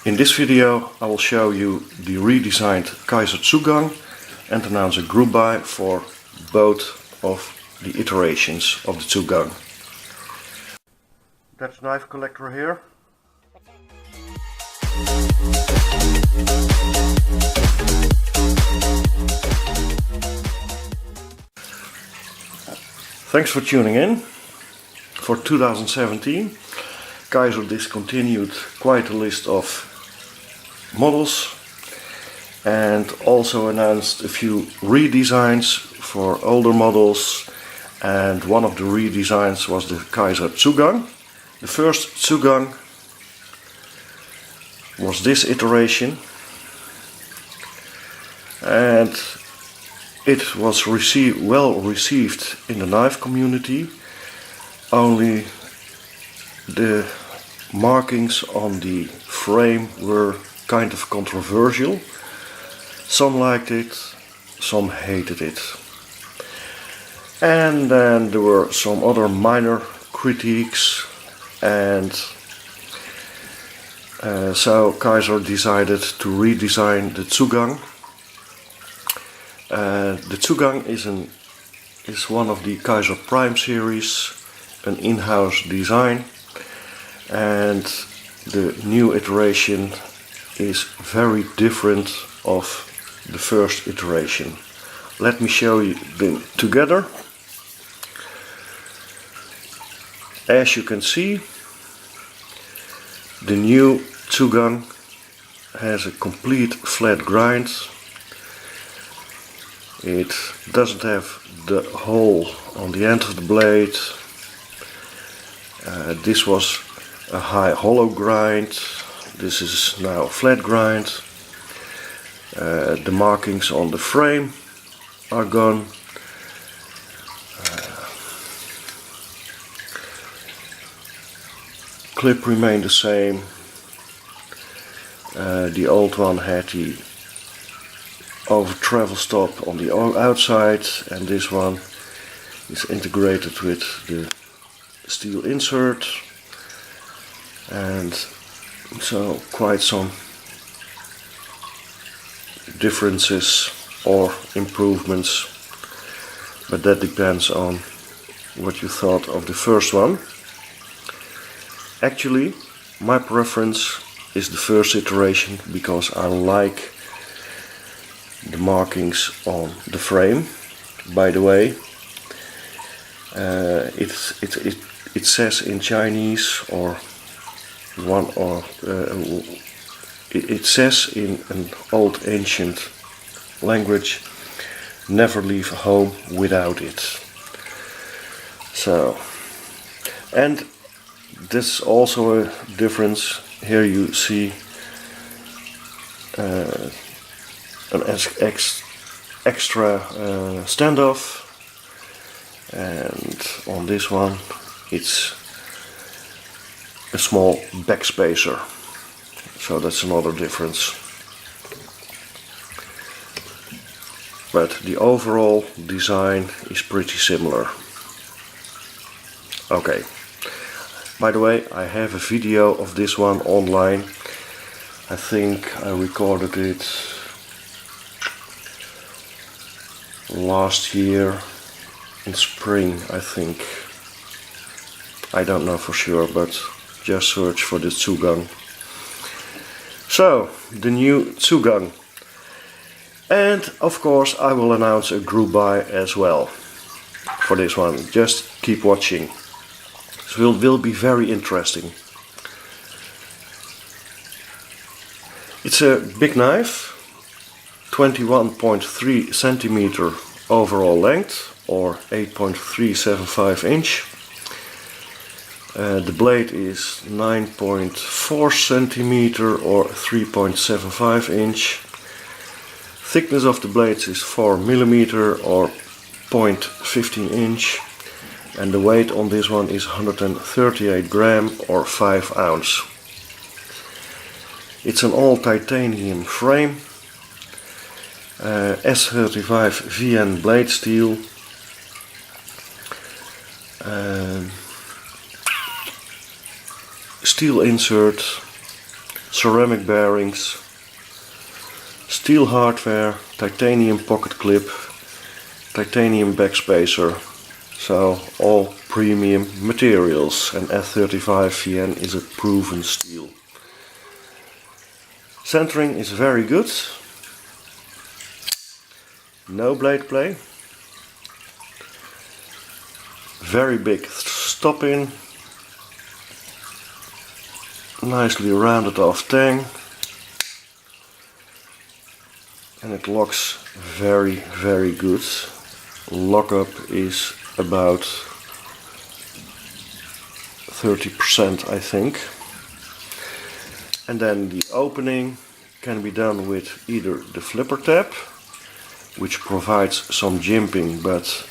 In this video I will show you the redesigned Kizer Zugang and announce a group buy for both of the iterations of the Zugang. That's knife collector here. Thanks for tuning in. For 2017, Kizer discontinued quite a list of models and also announced a few redesigns for older models, and one of the redesigns was the Kizer Zugang. The first Zugang was this iteration, and it was well received in the knife community. Only the markings on the frame were kind of controversial. Some liked it, some hated it. And then there were some other minor critiques, and so Kizer decided to redesign the Zugang. The Zugang is one of the Kizer Prime series, an in-house design, and the new iteration is very different of the first iteration. Let me show you them together. As you can see, the new Zugang has a complete flat grind. It doesn't have the hole on the end of the blade. This was a high hollow grind. This is now a flat grind. The markings on the frame are gone. Clip remained the same. The old one had the over travel stop on the outside, and this one is integrated with the steel insert, and so quite some differences or improvements, but that depends on what you thought of the first one. Actually, my preference is the first iteration because I like the markings on the frame. By the way, it says in Chinese, or it says in an old ancient language, never leave home without it. So, and there's also a difference. Here you see an extra standoff, and on this one it's a small backspacer, so that's another difference. But the overall design is pretty similar. Okay, by the way, I have a video of this one online. I think I recorded it last year in spring, I think. I don't know for sure, but just search for the Zugang. So, the new Zugang. And of course I will announce a group buy as well for this one. Just keep watching. It will be very interesting. It's a big knife, 21.3 centimeter overall length, or 8.375 inch. The blade is 9.4 centimeter or 3.75 inch. Thickness of the blades is 4 millimeter or 0.15 inch. And the weight on this one is 138 gram or 5 ounce. It's an all titanium frame, S35 VN blade steel, steel insert, ceramic bearings, steel hardware, titanium pocket clip, titanium backspacer, so all premium materials, and F35VN is a proven steel. Centering is very good, no blade play, very big stop in, nicely rounded off tang, and it locks very good. Lockup is about 30%, I think. And then the opening can be done with either the flipper tab, which provides some jimping but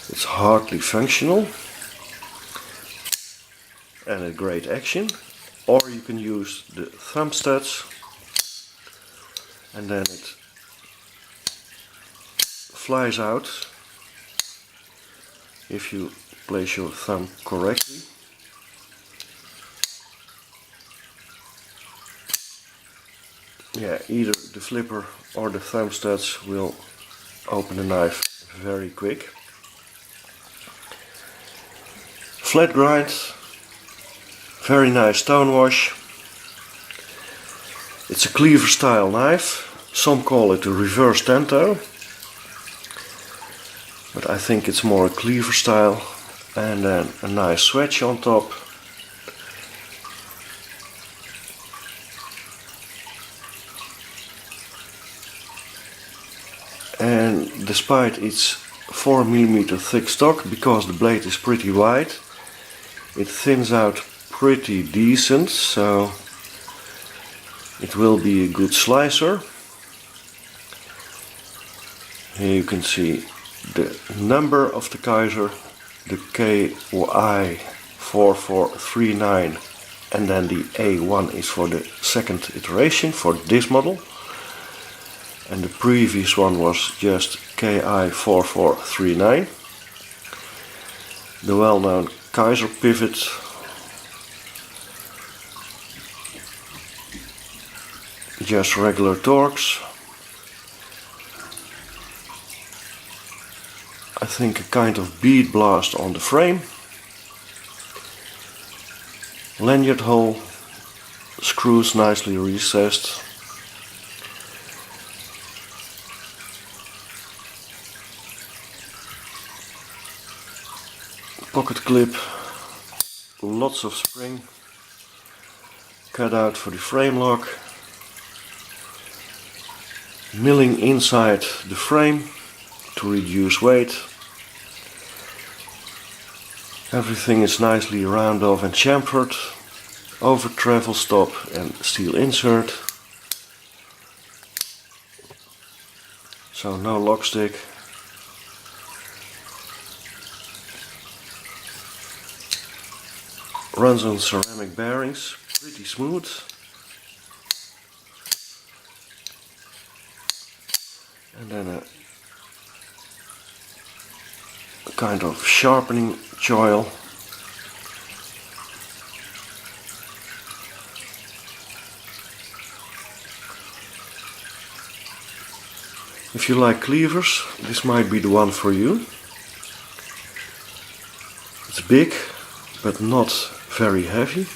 it's hardly functional and a great action, or you can use the thumb studs, and then it flies out if you place your thumb correctly. Yeah, either the flipper or the thumb studs will open the knife very quick. Flat grind, very nice stone wash. It's a cleaver style knife. Some call it a reverse tanto, but I think it's more a cleaver style. And then a nice swatch on top. And despite its 4mm thick stock, because the blade is pretty wide, it thins out pretty decent, so it will be a good slicer. Here you can see the number of the Kizer, the KI4439, and then the A1 is for the second iteration for this model, and the previous one was just KI4439. The well-known Kizer pivot, just regular torques. I think a kind of bead blast on the frame. Lanyard hole, screws nicely recessed. Pocket clip, lots of spring, cut out for the frame lock. Milling inside the frame to reduce weight. Everything is nicely round off and chamfered over travel stop and steel insert. So no lock stick. Runs on ceramic bearings, pretty smooth. And then a kind of sharpening choil. If you like cleavers, this might be the one for you. It's big, but not very heavy.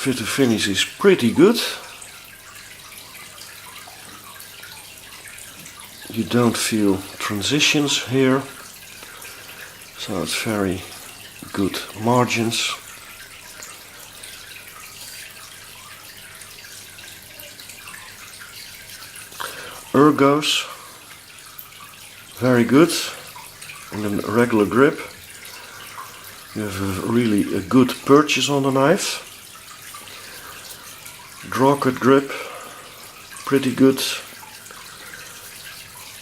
Fit to finish is pretty good. You don't feel transitions here, so it's very good margins. Ergos, very good, and a regular grip. You have a good purchase on the knife. Draw cut grip, pretty good,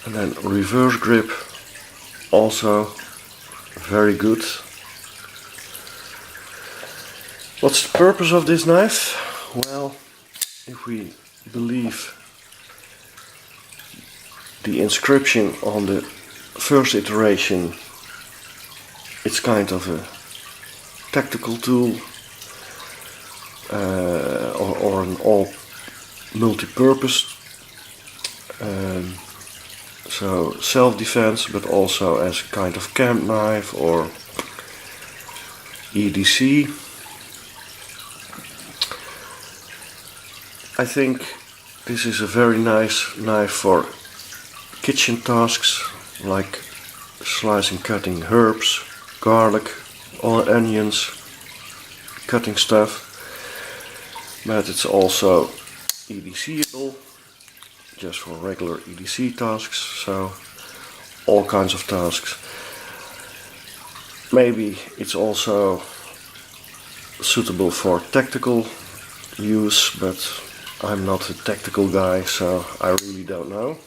and then reverse grip, also very good. What's the purpose of this knife? Well, if we believe the inscription on the first iteration, it's kind of a tactical tool or an all multi-purpose, so self-defense, but also as a kind of camp knife or EDC. I think this is a very nice knife for kitchen tasks like slicing, cutting herbs, garlic, or onions, cutting stuff, but it's also EDCable, just for regular EDC tasks, so all kinds of tasks. Maybe it's also suitable for tactical use, but I'm not a tactical guy, so I really don't know.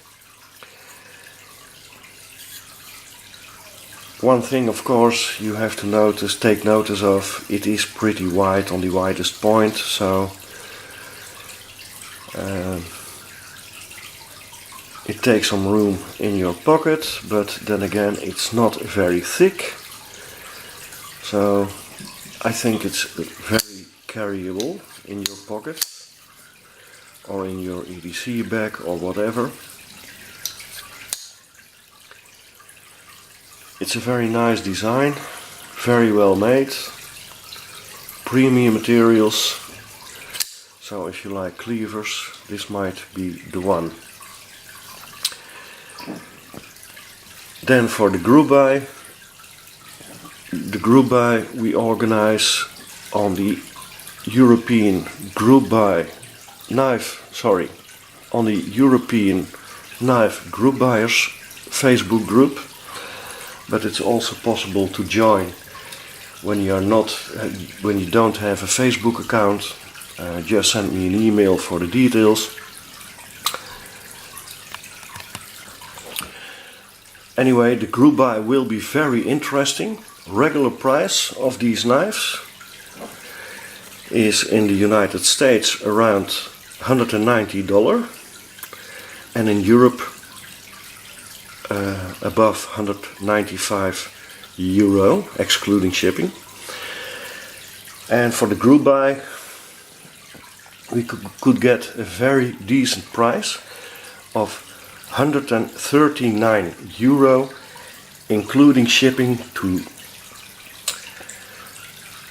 One thing, of course, you have to take notice of, it is pretty wide on the widest point, so it takes some room in your pocket, but then again it's not very thick, so I think it's very carryable in your pocket or in your EDC bag or whatever. It's a very nice design, very well made, premium materials, so if you like cleavers, this might be the one. Then for the Groupbuy we organize on the European European Knife Group Buyers Facebook group, but it's also possible to join when you don't have a Facebook account. Just send me an email for the details. Anyway, the Groupbuy will be very interesting. Regular price of these knives is in the United States around $190 and in Europe above 195 euro excluding shipping. And for the Groupbuy we could get a very decent price of 139 euro including shipping to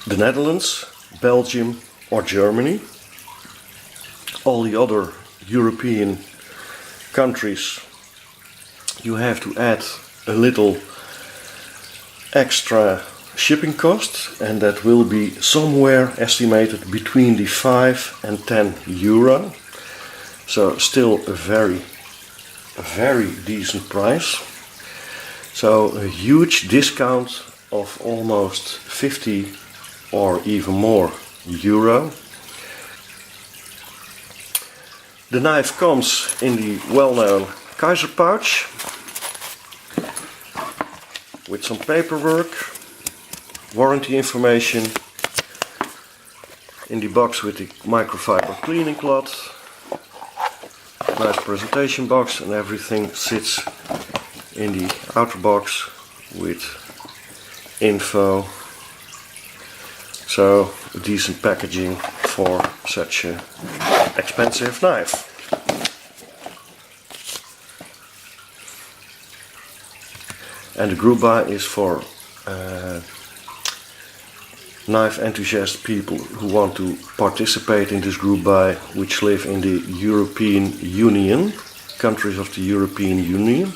the Netherlands, Belgium or Germany. All the other European countries you have to add a little extra shipping cost, and that will be somewhere estimated between the 5 and 10 euro. So still a very decent price. So a huge discount of almost 50 or even more euro. The knife comes in the well-known Kizer pouch with some paperwork, warranty information, in the box with the microfiber cleaning cloth, nice presentation box, and everything sits in the outer box with info. So decent packaging for such an expensive knife. And the Groupbuy is for knife enthusiast people who want to participate in this Groupbuy, which live in the European Union, countries of the European Union.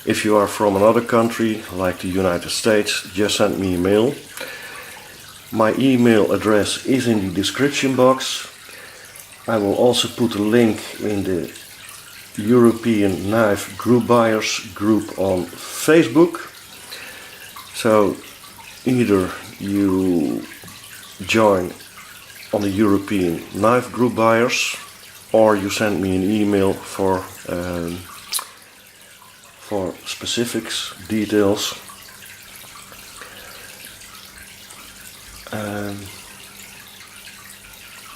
If you are from another country, like the United States, just send me a mail. My email address is in the description box. I will also put a link in the European Knife Group Buyers group on Facebook. So either you join on the European Knife Group Buyers or you send me an email for specifics, details.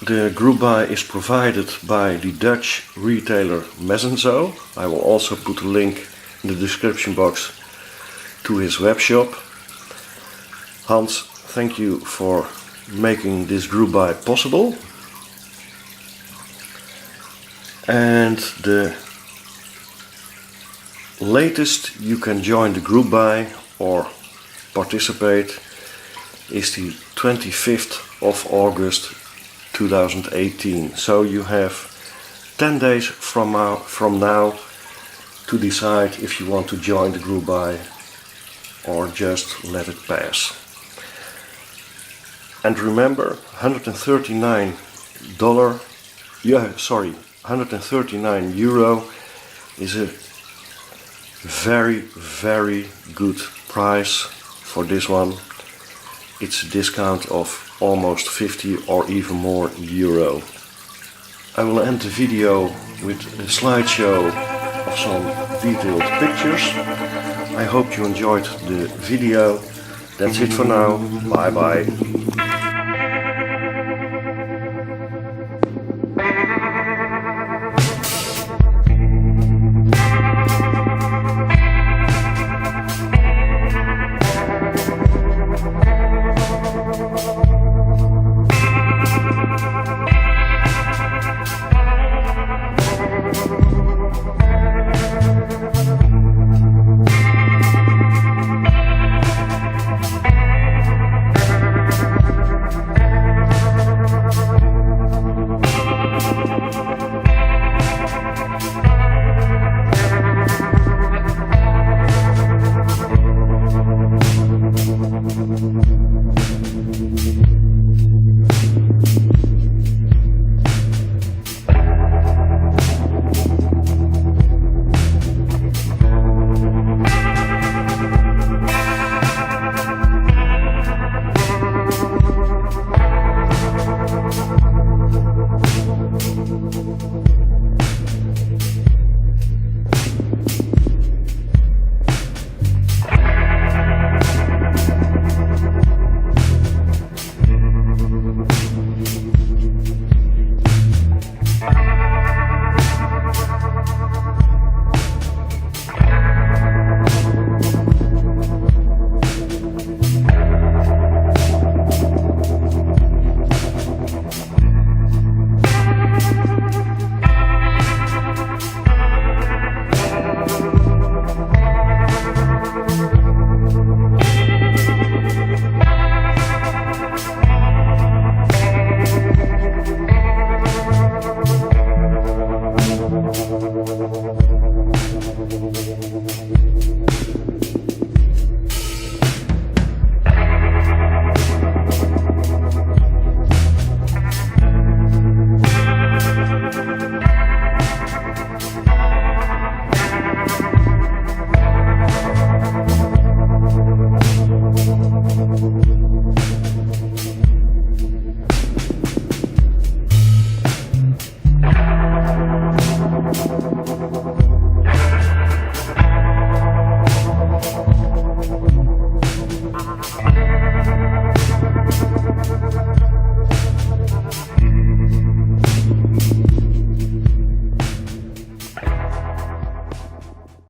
The Groupbuy is provided by the Dutch retailer Messenzo. I will also put a link in the description box to his web shop. Hans, thank you for making this group buy possible. And the latest you can join the group buy or participate is the 25th of August 2018. So you have 10 days from now to decide if you want to join the group buy or just let it pass. And remember, $139 euro is a very, very good price for this one. It's a discount of almost 50 or even more euro. I will end the video with a slideshow of some detailed pictures. I hope you enjoyed the video. That's it for now. Bye bye.